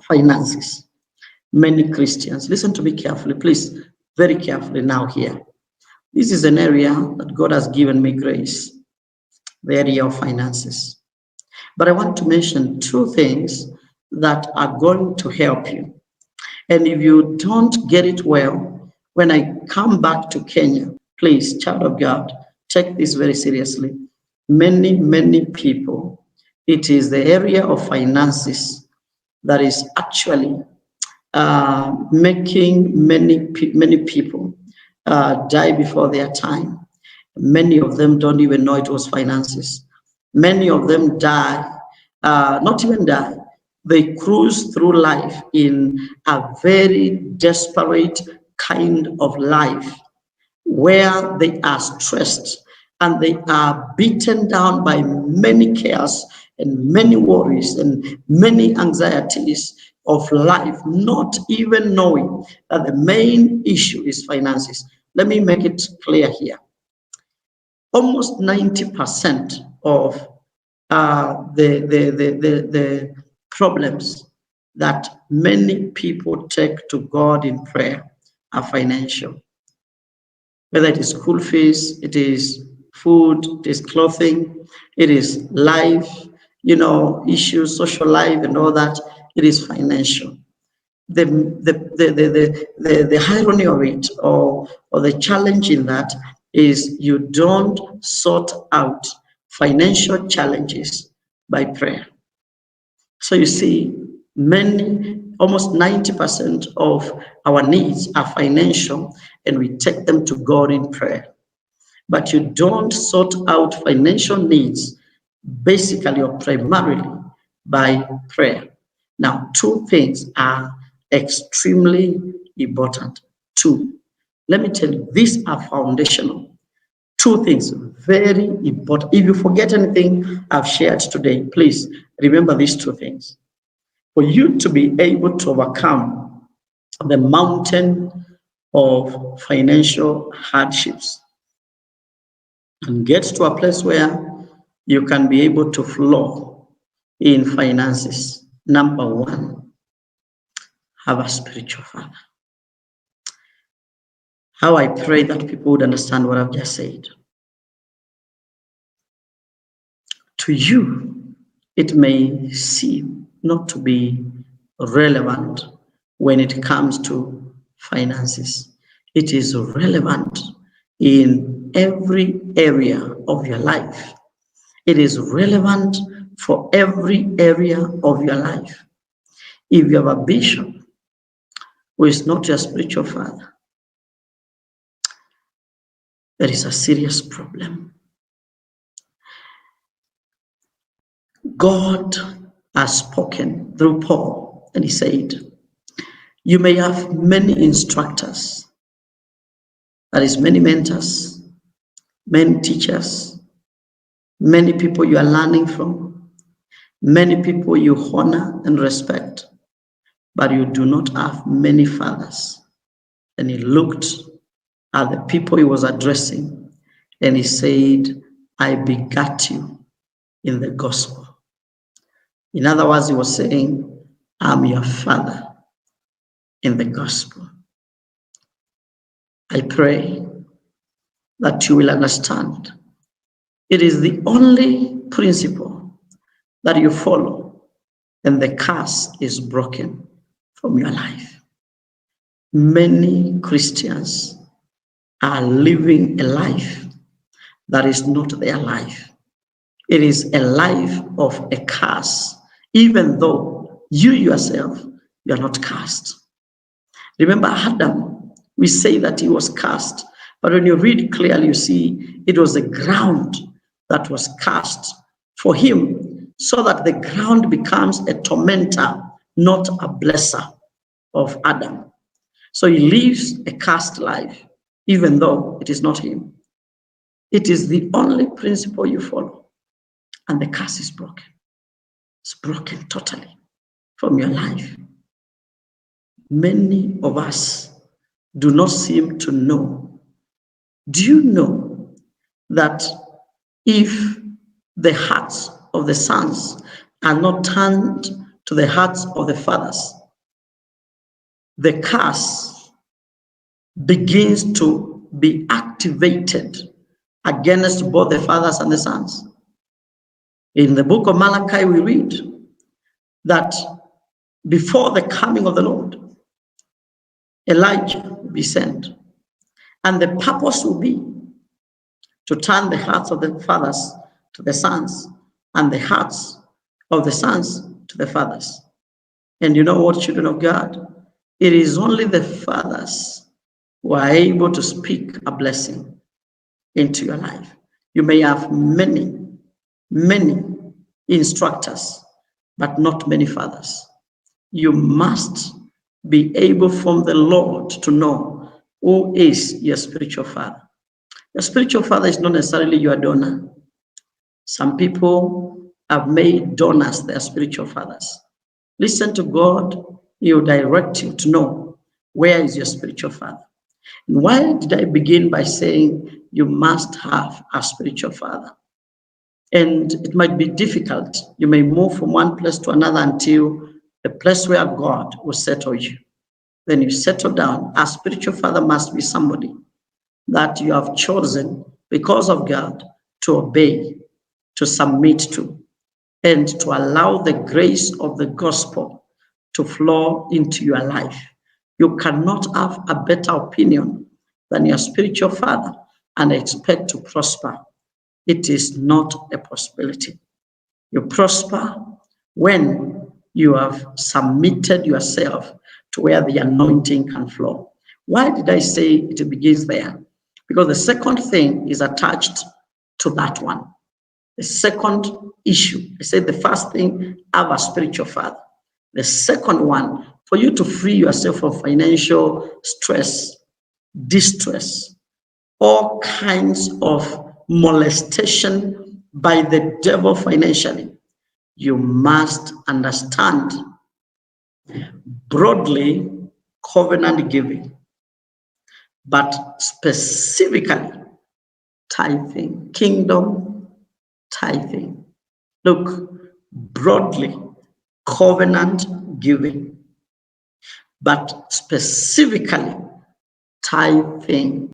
finances. Many Christians, listen to me carefully, please, very carefully now here. This is an area that God has given me grace, the area of finances. But I want to mention two things that are going to help you. And if you don't get it well, when I come back to Kenya, please, child of God, take this very seriously. Many people, it is the area of finances that is actually making many people die before their time. Many of them don't even know it was finances. Many of them die, not even die, they cruise through life in a very desperate kind of life where they are stressed and they are beaten down by many cares and many worries and many anxieties of life, not even knowing that the main issue is finances. Let me make it clear here. Almost 90% of the problems that many people take to God in prayer are financial. Whether it is school fees, it is food, it is clothing, it is life, issues, social life and all that, it is financial. The irony of it, or the challenge in that, is you don't sort out financial challenges by prayer. So you see, almost 90% of our needs are financial, and we take them to God in prayer. But you don't sort out financial needs basically or primarily by prayer. Now, two things are extremely important. Two. Let me tell you, these are foundational. Two things, very important. If you forget anything I've shared today, please remember these two things. For you to be able to overcome the mountain of financial hardships and get to a place where you can be able to flow in finances, number one, have a spiritual father. How I pray that people would understand what I've just said. To you, it may seem not to be relevant when it comes to finances. It is relevant in every area of your life. It is relevant for every area of your life. If you have a bishop who is not your spiritual father, there is a serious problem. God has spoken through Paul, and he said, you may have many instructors, that is, many mentors, many teachers, many people you are learning from, many people you honor and respect, but you do not have many fathers. And he looked at the people he was addressing, and he said, I begat you in the gospel. In other words, he was saying, I'm your father in the gospel. I pray that you will understand. It is the only principle that you follow, and the curse is broken from your life. Many Christians are living a life that is not their life. It is a life of a curse, even though you yourself, you are not cursed. Remember Adam, we say that he was cursed, but when you read clearly, you see it was the ground that was cursed for him, so that the ground becomes a tormentor, not a blesser of Adam. So he lives a cursed life, even though it is not him. It is the only principle you follow, and the curse is broken. It's broken totally from your life. Many of us do not seem to know. Do you know that if the hearts of the sons are not turned to the hearts of the fathers, the curse begins to be activated against both the fathers and the sons. In the book of Malachi, we read that before the coming of the Lord, Elijah will be sent, and the purpose will be to turn the hearts of the fathers to the sons and the hearts of the sons to the fathers. And you know what, children of God? It is only the fathers who are able to speak a blessing into your life. You may have many instructors, but not many fathers. You must be able from the Lord to know who is your spiritual father. Your spiritual father is not necessarily your donor. Some people have made donors their spiritual fathers. Listen to God. He will direct you to know where is your spiritual father. And why did I begin by saying you must have a spiritual father? And it might be difficult. You may move from one place to another until the place where God will settle you. Then you settle down. A spiritual father must be somebody that you have chosen because of God to obey, to submit to, and to allow the grace of the gospel to flow into your life. You cannot have a better opinion than your spiritual father and expect to prosper. It is not a possibility. You prosper when you have submitted yourself to where the anointing can flow. Why did I say it begins there? Because the second thing is attached to that one. The second issue, I said the first thing, have a spiritual father. The second one, for you to free yourself from financial stress, distress, all kinds of molestation by the devil financially, you must understand broadly covenant giving, but specifically tithing, kingdom tithing. Look, broadly covenant giving, but specifically tithing.